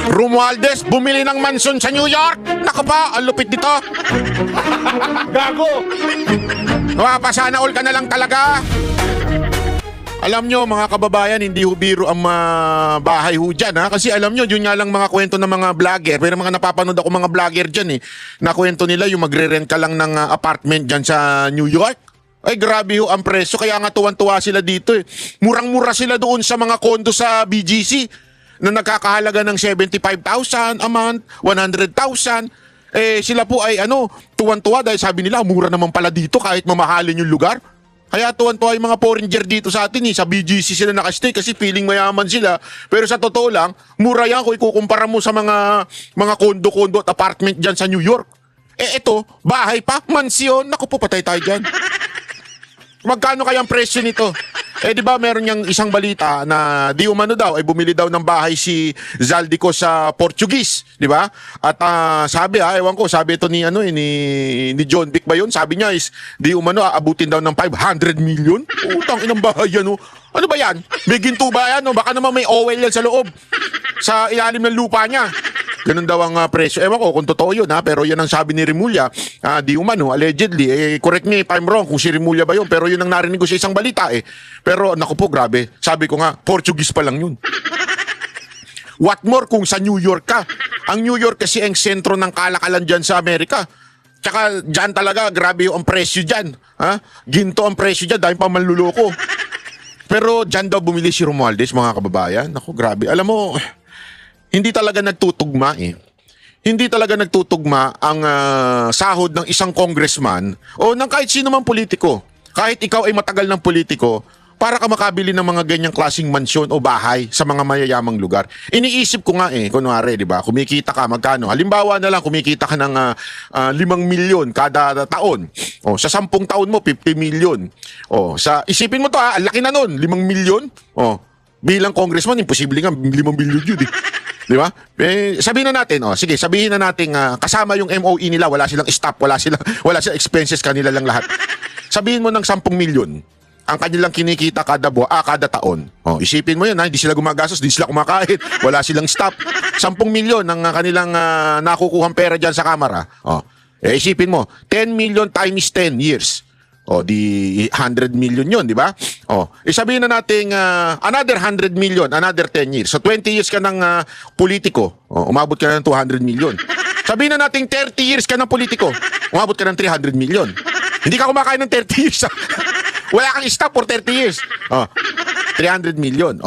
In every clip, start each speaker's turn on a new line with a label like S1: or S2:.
S1: Romualdez, bumili ng mansion sa New York. Naku pa, ang lupit nito.
S2: Gago!
S1: Sana all ka na lang talaga. Alam nyo mga kababayan, hindi ho biro ang bahay ho dyan ha. Kasi alam nyo, yun nga lang mga kwento ng mga vlogger. Pero mga napapanood ako mga vlogger dyan na kwento nila yung magre-rent ka lang ng apartment dyan sa New York. Ay grabe ho ang presyo, kaya nga tuwan-tuwa sila dito Murang-mura sila doon sa mga kondo sa BGC na nagkakahalaga ng 75,000 a month, 100,000. Sila po ay tuwan-tuwa dahil sabi nila mura naman pala dito kahit mamahalin yung lugar. Kaya tuwan-tuwa yung mga foreigner dito sa atin sa BGC sila nakastay kasi feeling mayaman sila. Pero sa totoo lang, mura yan kung ikukumpara mo sa mga kondo-kondo at apartment dyan sa New York. Ito, bahay pa, mansyon, naku po patay tayo dyan. Magkano kaya ang presyo nito? Di ba meron niyang isang balita na di umano daw ay bumili daw ng bahay si Zaldico sa Portuguese, di ba? At sabi ewan ko, sabi ito ni ni John Vic ba yun? Sabi niya is di umano aabutin daw ng 500 million. Utang inang bahay yan Ano ba yan? May ginto ba yan Baka naman may oil yan sa loob. Sa ilalim ng lupa niya. Ganun daw ang presyo. Ewan ko kung totoo yun pero yan ang sabi ni Rimulya. Di umano, allegedly. Correct me if I'm wrong kung si Rimulya ba yun. Pero yun ang narinig ko sa isang balita Pero naku po, grabe. Sabi ko nga, Portuguese pa lang yun. What more kung sa New York ka? Ang New York kasi ang sentro ng kalakalan dyan sa Amerika. Tsaka dyan talaga, grabe yung presyo dyan. Ginto ang presyo dyan dahil pa manluloko. Pero dyan daw bumili si Romualdez, mga kababayan. Naku, grabe. Alam mo, hindi talaga nagtutugma Hindi talaga nagtutugma ang sahod ng isang congressman o ng kahit sino mang politiko. Kahit ikaw ay matagal ng politiko, para ka makabili ng mga ganyang klaseng mansyon o bahay sa mga mayayamang lugar. Iniisip ko nga kunwari, di ba, kumikita ka, magkano? Halimbawa na lang, kumikita ka ng 5 milyon kada taon. Sa 10 taon mo, 50 milyon. Isipin mo to ang laki na nun, 5 milyon. Bilang congressman, imposible nga, 5 milyon yun Di ba? Sabihin na natin, sige, sabihin na natin kasama yung MOE nila, wala silang staff, wala silang expenses, kanila lang lahat. Sabihin mo ng 10 milyon ang kanilang kinikita kada taon. Isipin mo yun, hindi sila gumagastos, hindi sila kumakain, wala silang staff. 10 milyon ang kanilang nakukuhang pera dyan sa kamara. Isipin mo, 10 million times 10 years. Di 100 million yun, di ba? Sabihin na natin another 100 million, another 10 years. So 20 years ka ng politiko, umabot ka na ng 200 million. Sabihin na natin 30 years ka ng politiko, umabot ka ng 300 million. Hindi ka kumakain ng 30 years. Wala kang staff for 30 years. 300 million.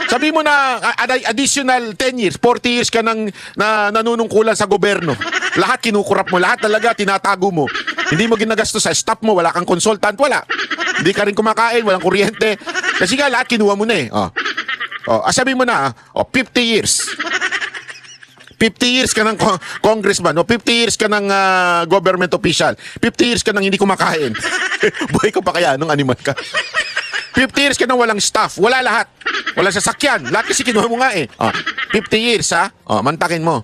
S1: Sabi mo na additional 10 years, 40 years ka nang nanunungkulan sa gobyerno. Lahat kinukurap mo, lahat talaga tinatago mo. Hindi mo ginagastos sa staff mo, wala kang consultant, wala. Hindi ka rin kumakain, walang kuryente. Kasi nga lahat kinuha mo na sabi mo na 50 years. 50 years ka ng congressman, 50 years ka ng government official, 50 years ka ng hindi kumakain. Buhay ko pa kaya nung animal ka. 50 years ka nang walang staff, wala lahat. Walang sasakyan, lahat kasi kinuha mo nga 50 years mantakin mo.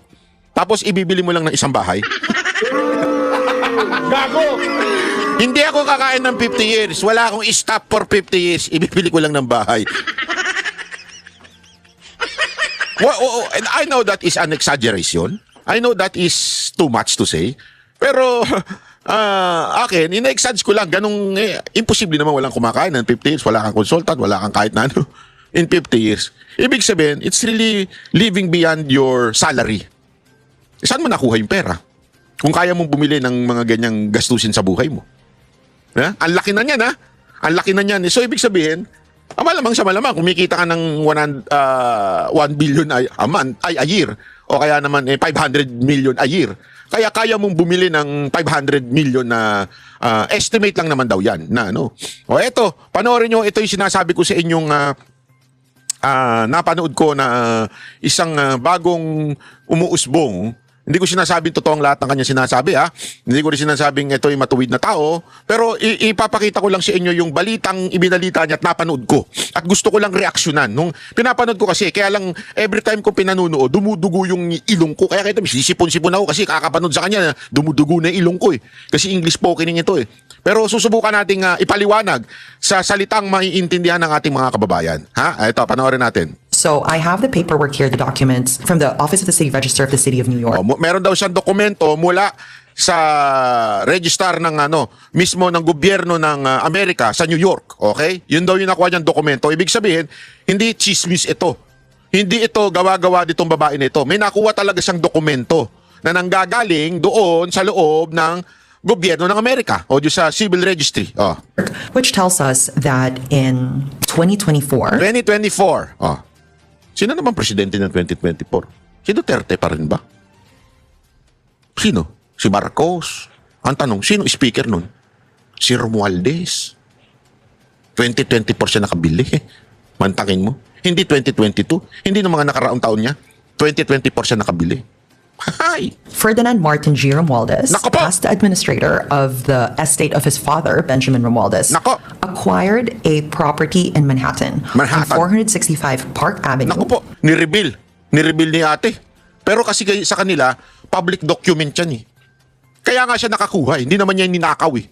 S1: Tapos ibibili mo lang ng isang bahay.
S2: Gago!
S1: Hindi ako kakain ng 50 years, wala akong staff for 50 years, ibibili ko lang ng bahay. And I know that is an exaggeration. I know that is too much to say. Pero akin, ina-exage ko lang. Ganong, imposible naman walang kumakain ng 50 years. Wala kang consultant, wala kang kahit na ano. In 50 years. Ibig sabihin, it's really living beyond your salary. Saan mo nakuha yung pera? Kung kaya mong bumili ng mga ganyang gastusin sa buhay mo. Ang laki na niyan, Ang laki na niyan. So, ibig sabihin, malamang sa malamang, kumikita ka ng 1 billion a month, a year. O kaya naman 500 million a year. Kaya mong bumili ng 500 million na estimate lang naman daw yan. Eto, panoorin nyo, ito yung sinasabi ko sa inyong napanood ko na isang bagong umuusbong. Hindi ko sinasabing totoong lahat ng kanya sinasabi Hindi ko rin sinasabing ito ay matuwid na tao. Pero ipapakita ko lang sa inyo yung balitang ibinalita niya at napanood ko. At gusto ko lang reaksyonan. Nung pinapanood ko kasi, kaya lang every time ko pinanunood, dumudugo yung ilong ko. Kaya kita, sisipon-sipon ako kasi kakapanood sa kanya, dumudugo na ilong ko Kasi English spokening ito Pero susubukan nating ipaliwanag sa salitang maiintindihan ng ating mga kababayan. Ito, panoorin natin.
S3: So I have the paperwork here, the documents from the Office of the City Register of the City of New York.
S1: Meron daw siyang dokumento mula sa register ng mismo ng gobyerno ng Amerika sa New York. Okay? Yun daw yung nakuha niyang dokumento. Ibig sabihin, hindi chismis ito. Hindi ito gawa-gawa ditong babae na ito. May nakuha talaga siyang dokumento na nanggagaling doon sa loob ng gobyerno ng Amerika o sa civil registry.
S3: Which tells us that in 2024,
S1: 2024. Sino naman presidente ng 2024? Si Duterte pa rin ba? Sino? Si Marcos. Ang tanong, sino speaker nun? Si Romualdez. 2024 siya nakabili. Mantakin mo. Hindi 2022. Hindi ng mga nakaraang taon niya. 2024 siya nakabili. Hay!
S3: Ferdinand Martin G. Romualdez,
S1: Nako po!
S3: past administrator of the estate of his father, Benjamin Romualdez,
S1: Nako!
S3: acquired a property in Manhattan,
S1: Manhattan.
S3: on 465 Park Avenue.
S1: Naku po, nireveal. Nireveal ni ate. Pero kasi sa kanila, public document yan eh. Kaya nga siya nakakuha. Hindi naman niya ninakaw eh.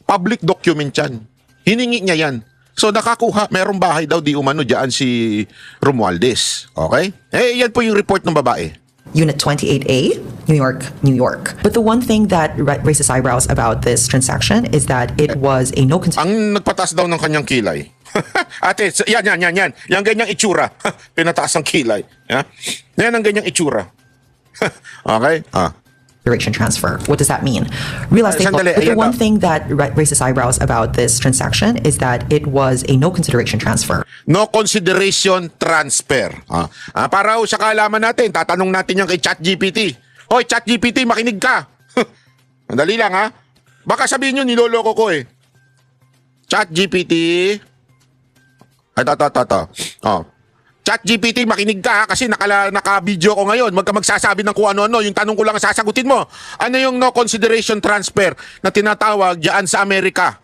S1: Public document yan. Hiningi niya yan. So nakakuha, merong bahay daw di umano dyan si Romualdez. Okay? Yan po yung report ng babae.
S3: Unit 28A, New York, New York. But the one thing that raises eyebrows about this transaction is that it was a no consideration.
S1: Ang nagpataas daw ng kanyang kilay. Ate, yan. Yan ganyang itsura. Pinataas ang kilay. Yan ang ganyang itsura. Okay?
S3: Transfer. What does that mean? Real estate.
S1: Sandali,
S3: But the
S1: ayan
S3: one
S1: na.
S3: thing that raises eyebrows about this transaction is that it was a no consideration transfer.
S1: No consideration transfer. Para sa kaalaman natin, tatanong natin yan kay ChatGPT. Hoy, ChatGPT, makinig ka. Madali lang ha. Baka sabihin nyo, niloloko ko eh. ChatGPT. ChatGPT, makinig ka ha, kasi naka-video ko ngayon. Huwag ka magsasabi ng kung ano-ano. Yung tanong ko lang ang sasagutin mo. Ano yung no consideration transfer na tinatawag dyan sa Amerika?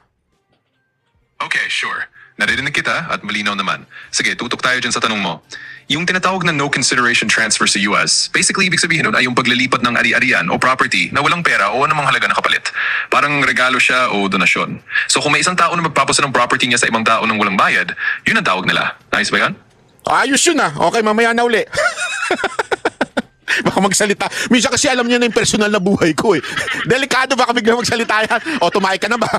S4: Okay, sure. Naririnig kita at malinaw naman. Sige, tutok tayo dyan sa tanong mo. Yung tinatawag na no consideration transfer sa US, basically ibig sabihin nun ay yung paglilipat ng ari-arian o property na walang pera o anumang halaga na kapalit. Parang regalo siya o donasyon. So kung may isang tao na magpapasa ng property niya sa ibang tao nang walang bayad, yun ang tawag nila. Ayos ba yan?
S1: Ayos yun ah. Okay, mamaya na uli. Baka magsalita. Minsan kasi alam niya na yung personal na buhay ko eh. Delikado baka bigla magsalita yan. O, tumahay ka na ba?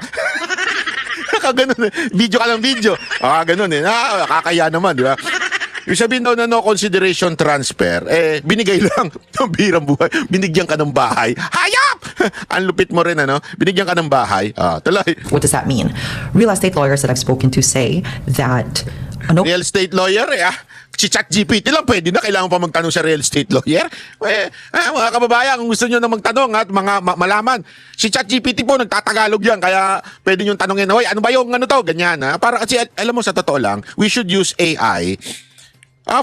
S1: Ganun eh. Video ka ng video. Ganun eh. Kakaya naman, di ba? Yung sabihin daw na no consideration transfer, binigay lang ng birang buhay. Binigyan ka ng bahay. Hayop! Ang lupit mo rin, ano? Binigyan ka ng bahay. Tuloy.
S3: What does that mean? Real estate lawyers that I've spoken to say that a no
S1: Real estate lawyer, si ChatGPT lang, pwede na. Kailangan pa magtanong sa real estate lawyer. Mga kababayan, kung gusto nyo na magtanong at malaman, si ChatGPT po, nagtatagalog yan. Kaya pwede nyo tanongin, hoy, ano ba yung ano to? Ganyan, ha? Para kasi, alam mo, sa totoo lang, we should use AI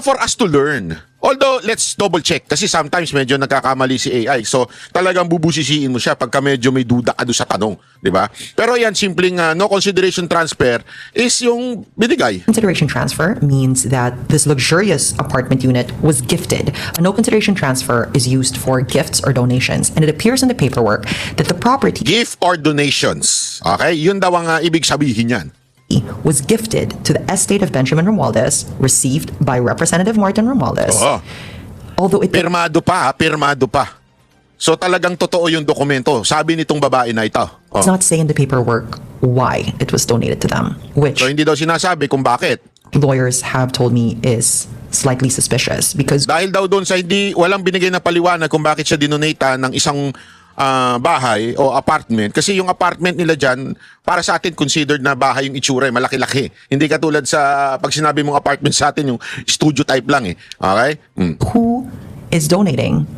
S1: for us to learn. Although, let's double check kasi sometimes medyo nagkakamali si AI. So, talagang bubusisiin mo siya pagka medyo may duda ka doon sa tanong. Di ba? Pero yan, simpleng no consideration transfer is yung binigay.
S3: consideration transfer means that this luxurious apartment unit was gifted. A no consideration transfer is used for gifts or donations, and it appears in the paperwork that the property
S1: Gift or donations. Okay? Yun daw ang ibig sabihin yan.
S3: was gifted to the estate of Benjamin Romualdez, received by Representative Martin Romualdez.
S1: Oo.
S3: Although it
S1: Pirmado pa, ha? Pirmado pa. So talagang totoo yung dokumento. Sabi nitong babae na ito.
S3: does not say in the paperwork why it was donated to them, which
S1: So hindi daw sinasabi kung bakit.
S3: lawyers have told me is slightly suspicious because
S1: Dahil daw doon sa walang binigay na paliwanag kung bakit siya dinonata ng isang bahay o apartment. Kasi yung apartment nila dyan, para sa atin considered na bahay yung itsura, malaki-laki. Hindi katulad sa pag sinabi mong apartment sa atin, yung studio type lang eh. Okay?
S3: who is donating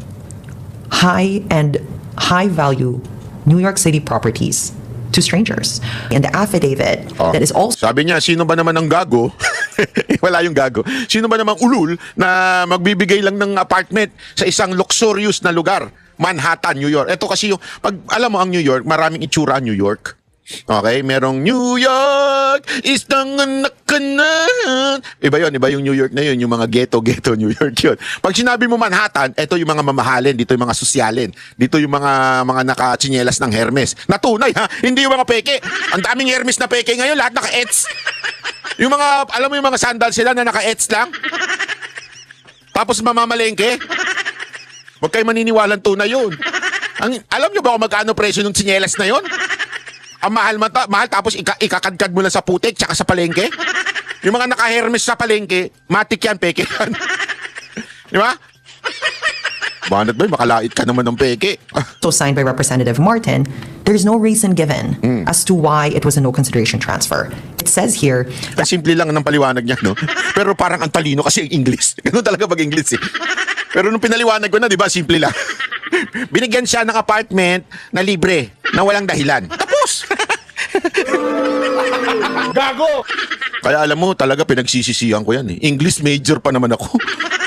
S3: high-end, high-value New York City properties to strangers. And the affidavit that is also
S1: Sabi niya, sino ba naman ang gago? Wala yung gago. Sino ba namang ulul na magbibigay lang ng apartment sa isang luxurious na lugar? Manhattan, New York. Ito kasi yung, pag alam mo ang New York, maraming itsura ang New York. Okay? Merong New York is nanganakanan. Iba yung New York na yun, yung mga ghetto New York yun. Pag sinabi mo Manhattan, ito yung mga mamahalin, dito yung mga sosyalin, dito yung mga nakatsinelas ng Hermes. Natunay ha, hindi yung mga peke. Ang daming Hermes na peke ngayon, lahat naka-ets. Yung mga, alam mo yung mga sandals sila na naka-ets lang? Tapos mamamalengke? Huwag kayo maniniwalang tunay yun. Alam nyo ba kung magkano presyo ng tsinelas na yun? Ang mahal tapos ikakadkad mo lang sa putik tsaka sa palengke? Yung mga naka-Hermes sa palengke, matik yan, peke yan. Di ba? Banat ba, makalait ka naman ng peke.
S3: So signed by Representative Martin, there's no reason given as to why it was a no consideration transfer. It says here
S1: Ang simple lang ng paliwanag niya, no? Pero parang ang talino kasi yung English. Ganun talaga pag-English, eh. Pero nung pinaliwanag ko na, di ba, simple lang. Binigyan siya ng apartment na libre, na walang dahilan. Tapos!
S2: Gago!
S1: Kaya alam mo, talaga pinagsisisihan ko yan, eh. English major pa naman ako.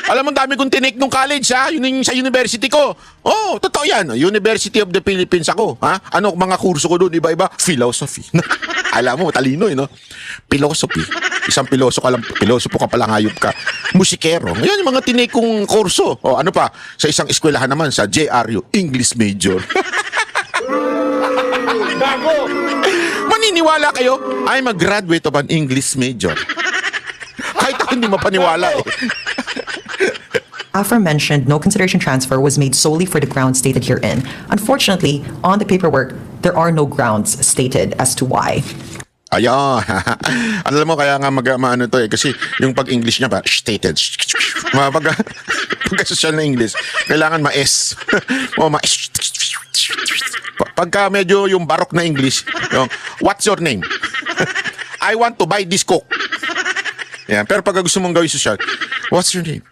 S1: Alam mo, dami kong tinake nung college, ha? Yun yung sa university ko. Oh, totoo yan. University of the Philippines ako. Ha? Ano, mga kurso ko doon, iba-iba? Philosophy. Alam mo, talino, no? Philosophy. Isang pilosopo ka pala, hayop ka. Musikero. Yan yung mga tinake kong kurso. O, ano pa? Sa isang eskwelahan naman, sa JRU, English major.
S2: Gago!
S1: Maniniwala kayo? I'm a graduate of an English major. Kahit ako hindi mapaniwala, eh.
S3: aforementioned no consideration transfer was made solely for the grounds stated herein. Unfortunately, on the paperwork, there are no grounds stated as to why.
S1: Ayan. Alam mo, kaya nga maano to, eh. Kasi yung pag-English niya pa, stated. Pagka-social na English, kailangan ma-S. O ma-S. Pagka medyo yung barok na English, yung, what's your name? I want to buy this Coke. Yan. Pero pag gusto mong gawin social, what's your name?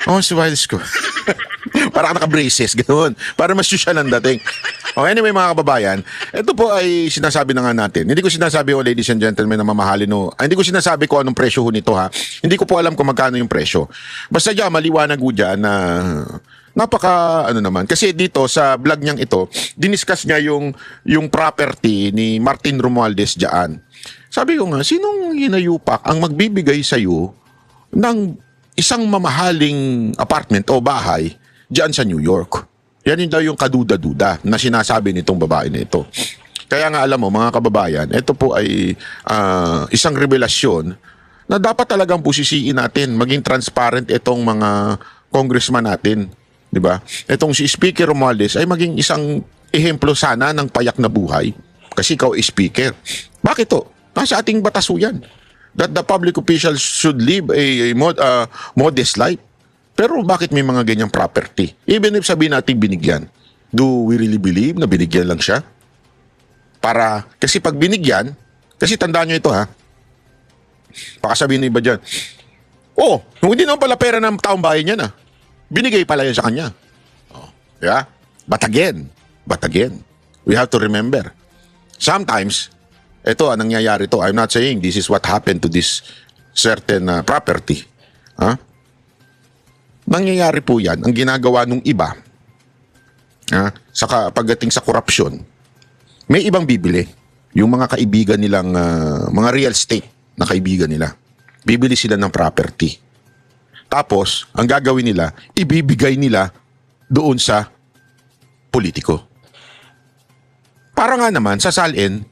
S1: I want to buy this Coke. Para ka naka-braces, ganoon. Para mas social ang dating. Oh, anyway, mga kababayan, ito po ay sinasabi na nga natin. Hindi ko sinasabi, ladies and gentlemen, na mamahalin, no. Hindi ko sinasabi kung anong presyo ho nito, ha. Hindi ko po alam kung magkano yung presyo. Basta dyan, maliwanag ho dyan na napaka, naman. Kasi dito, sa vlog niyang ito, diniscuss niya yung property ni Martin Romualdez dyan. Sabi ko nga, sinong hinayupak ang magbibigay sa'yo ng isang mamahaling apartment o bahay dyan sa New York? Yan yung daw yung kaduda-duda na sinasabi nitong babae na ito. Kaya nga alam mo, mga kababayan, ito po ay isang revelasyon na dapat talagang pusisiin natin, maging transparent itong mga congressman natin. Diba? Itong si Speaker Romualdez ay maging isang ehemplo sana ng payak na buhay. Kasi ikaw ay speaker. Bakit to? Nasa ating batas yan. That the public officials should live a modest life. Pero bakit may mga ganyang property? Even if sabihin natin binigyan, do we really believe na binigyan lang siya? Kasi pag binigyan, kasi tandaan nyo ito, ha? Baka sabihin na iba dyan, hindi naman pala pera ng taong bayan niya na. Binigay pala yan sa kanya. Yeah? But again, we have to remember, sometimes, ito, ang nangyayari to, I'm not saying this is what happened to this certain property. Nangyayari po yan, ang ginagawa ng iba, pagdating sa korupsyon, may ibang bibili. Yung mga kaibigan nilang, mga real estate na kaibigan nila, bibili sila ng property. Tapos, ang gagawin nila, ibibigay nila doon sa politiko. Para nga naman, sa salin,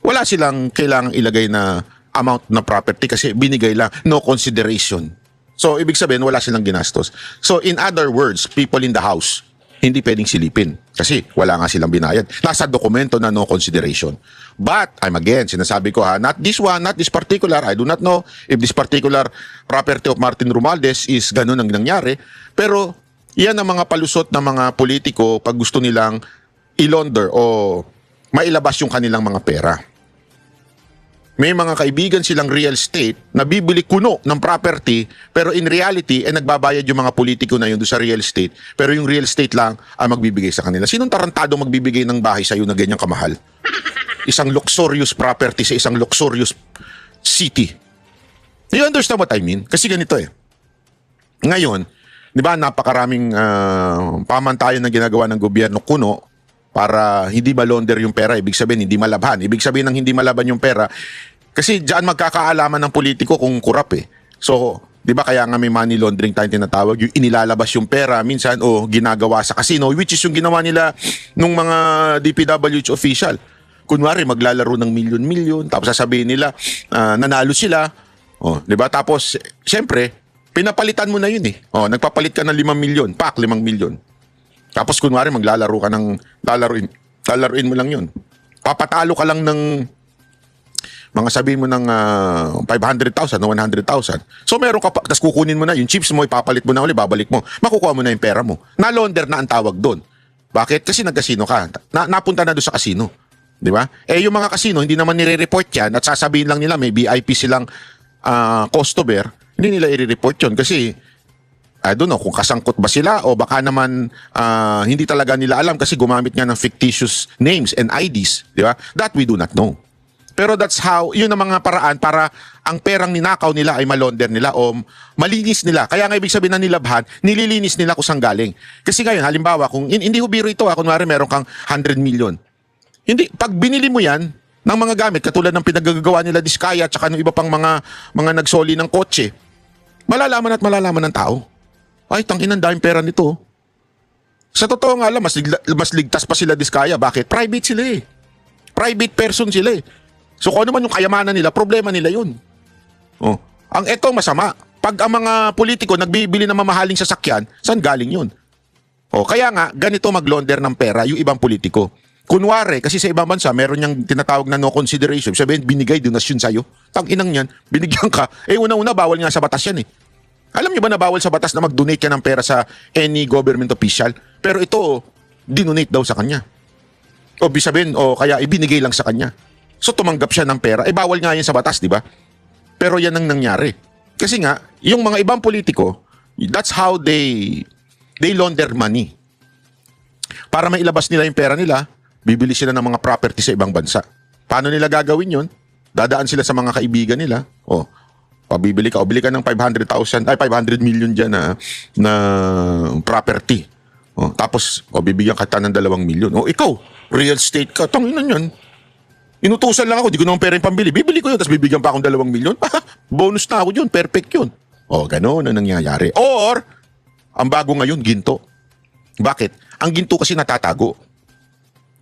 S1: wala silang kailangang ilagay na amount na property kasi binigay lang, no consideration. So, ibig sabihin, wala silang ginastos. So, in other words, people in the house, hindi pwedeng silipin kasi wala nga silang binayad. Nasa dokumento na no consideration. But, sinasabi ko not this one, not this particular. I do not know if this particular property of Martin Romualdez is ganun ang nangyari. Pero, yan ang mga palusot ng mga politiko pag gusto nilang ilaunder o mailabas yung kanilang mga pera. May mga kaibigan silang real estate na bibili kuno ng property pero in reality nagbabayad yung mga politiko na yun doon sa real estate pero yung real estate lang ang magbibigay sa kanila. Sinong tarantado magbibigay ng bahay sa iyo na ganyang kamahal? Isang luxurious property sa isang luxurious city. Do you understand what I mean? Kasi ganito Ngayon, di ba napakaraming pamantayan na ginagawa ng gobyerno kuno para hindi malaunder yung pera, ibig sabihin hindi malabhan. Ibig sabihin ng hindi malaban yung pera, kasi diyan magkakaalaman ng politiko kung kurap So, di ba kaya nga may money laundering tayong tinatawag, yung inilalabas yung pera minsan ginagawa sa casino, which is yung ginawa nila nung mga DPWH official. Kunwari maglalaro ng milyon-milyon, tapos sasabihin nila nanalo sila. Di ba? Tapos, syempre, pinapalitan mo na yun eh. Oh, nagpapalit ka ng 5 milyon, 5 milyon. Tapos kunwari maglalaro ka ng lalaruin mo lang yun. Papatalo ka lang ng mga sabihin mo ng 500,000 o 100,000. So meron ka pa, tapos kukunin mo na yung chips mo, ipapalit mo na ulit, babalik mo. Makukuha mo na yung pera mo. Na-launder na ang tawag doon. Bakit? Kasi nag-casino ka. Napunta na doon sa casino. Di ba? Eh yung mga casino, hindi naman nire-report yan at sasabihin lang nila may VIP silang customer, hindi nila i-report yun kasi I don't know kung kasangkot ba sila o baka naman hindi talaga nila alam kasi gumamit nga ng fictitious names and IDs, di ba? That we do not know. Pero that's how, yun ang mga paraan para ang perang ninakaw nila ay malonder nila o malinis nila. Kaya nga ibig sabihin na nilabhan, nililinis nila kung saan galing. Kasi ngayon, halimbawa, kung hindi ho biro ito, kunwari meron kang 100 million. Hindi, pag binili mo yan ng mga gamit, katulad ng pinagagawa nila Diskaya at saka ng iba pang mga nagsoli ng kotse, malalaman at malalaman ng tao. Ay, tangin ang daming pera nito. Sa totoo nga lang, mas ligtas pa sila Diskaya. Bakit? Private sila eh. Private person sila eh. So kung ano man yung kayamanan nila, problema nila yun. Oh. Ang eto masama, pag ang mga politiko nagbibili ng mamahaling sasakyan, saan galing yun? Oh, kaya nga, ganito mag-launder ng pera yung ibang politiko. Kunwari, kasi sa ibang bansa, meron niyang tinatawag na no consideration. Sabihin, binigay donasyon sa'yo. Tang-inang yan, binigyan ka. Eh, una-una, bawal nga sa batas yan eh. Alam niyo ba na bawal sa batas na mag-donate ka ng pera sa any government official? Pero ito, dinonate daw sa kanya. O sabihin, o kaya ibinigay lang sa kanya. So tumanggap siya ng pera. Eh bawal nga yan sa batas, di ba? Pero yan ang nangyari. Kasi nga, yung mga ibang politiko, that's how they launder money. Para mailabas nila yung pera nila, bibili sila ng mga property sa ibang bansa. Paano nila gagawin yun? Dadaan sila sa mga kaibigan nila. O, pabibili ka. O, bili ka ng 500 million dyan na property. O, tapos, bibigyan ka ng 2 milyon. O, ikaw, real estate ka. Tanginan yan. Inutusan lang ako, di ko naman pera yung pambili. Bibili ko yun, tapos bibigyan pa akong 2 milyon. Bonus na ako yun, perfect yun. O, gano'n ang nangyayari. Or, ang bago ngayon, ginto. Bakit? Ang ginto kasi natatago.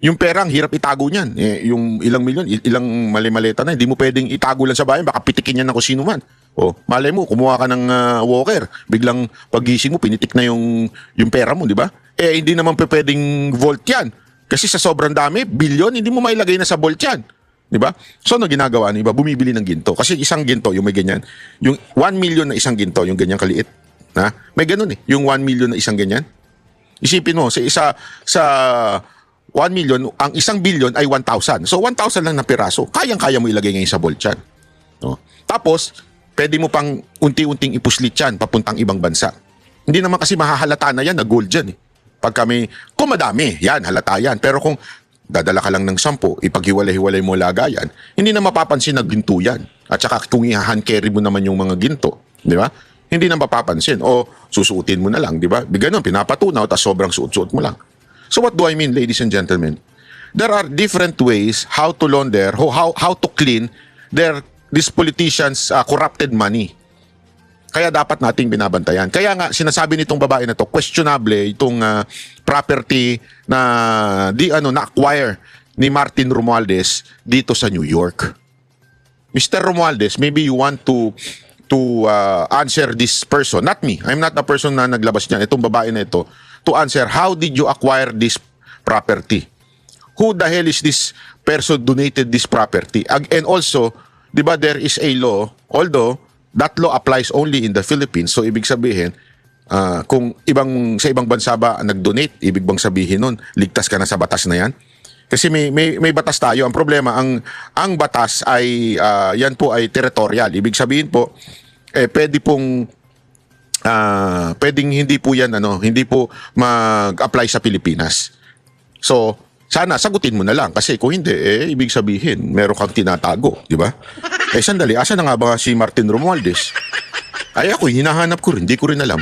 S1: Yung pera, ang hirap itago niyan. Eh, yung ilang milyon, ilang mali-maleta na, hindi mo pwedeng itago lang sa bayan, baka pitikin yan ng kung sino man. O, malay mo, kumuha ka ng walker, biglang pagising mo, pinitik na yung pera mo, di ba? Eh, hindi naman pwedeng vault yan. Kasi sa sobrang dami, bilyon, hindi mo mailagay na sa vault yan. Di ba? So, ano ginagawa ng iba? Bumibili ng ginto. Kasi isang ginto, yung may ganyan. Yung 1 million na isang ginto, yung ganyan kaliit. Na? May ganun eh. Yung 1 million na isang ganyan. Isipin mo, sa 1 million, ang isang billion ay 1,000. So, 1,000 lang na piraso. Kayang-kaya mo ilagay ngayon sa vault yan. No? Tapos, pwede mo pang unti-unting ipuslit yan papuntang ibang bansa. Hindi naman kasi mahahalata na yan na gold yan eh. Pag kami, kung madami, yan, halata yan. Pero kung dadala ka lang ng 10, ipaghiwalay-hiwalay mo lagayan, hindi na mapapansin na ginto yan. At saka kung i-hand carry mo naman yung mga ginto, di ba? Hindi na mapapansin. O susuotin mo na lang, di ba? Ganun, pinapatunaw, tapos sobrang suot-suot mo lang. So what do I mean, ladies and gentlemen? There are different ways how to launder, how to clean these politicians' corrupted money. Kaya dapat nating binabantayan. Kaya nga, sinasabi nitong babae na to, questionable itong property na na-acquire ni Martin Romualdez dito sa New York. Mr. Romualdez, maybe you want to answer this person. Not me. I'm not the person na naglabas niyan. Itong babae na ito. To answer, how did you acquire this property? Who the hell is this person donated this property? And also, di ba there is a law, although that law applies only in the Philippines. So, ibig sabihin, kung sa ibang bansa ba nag-donate, ibig bang sabihin nun, ligtas ka na sa batas na yan? Kasi may batas tayo. Ang problema, ang batas ay, yan po ay territorial. Ibig sabihin po, pwedeng hindi po yan, hindi po mag-apply sa Pilipinas. So, sana sagutin mo na lang. Kasi kung hindi, ibig sabihin, meron kang tinatago, di ba? Sandali, asa na nga ba si Martin Romualdez? Ay ako, hinahanap ko rin, hindi ko rin alam.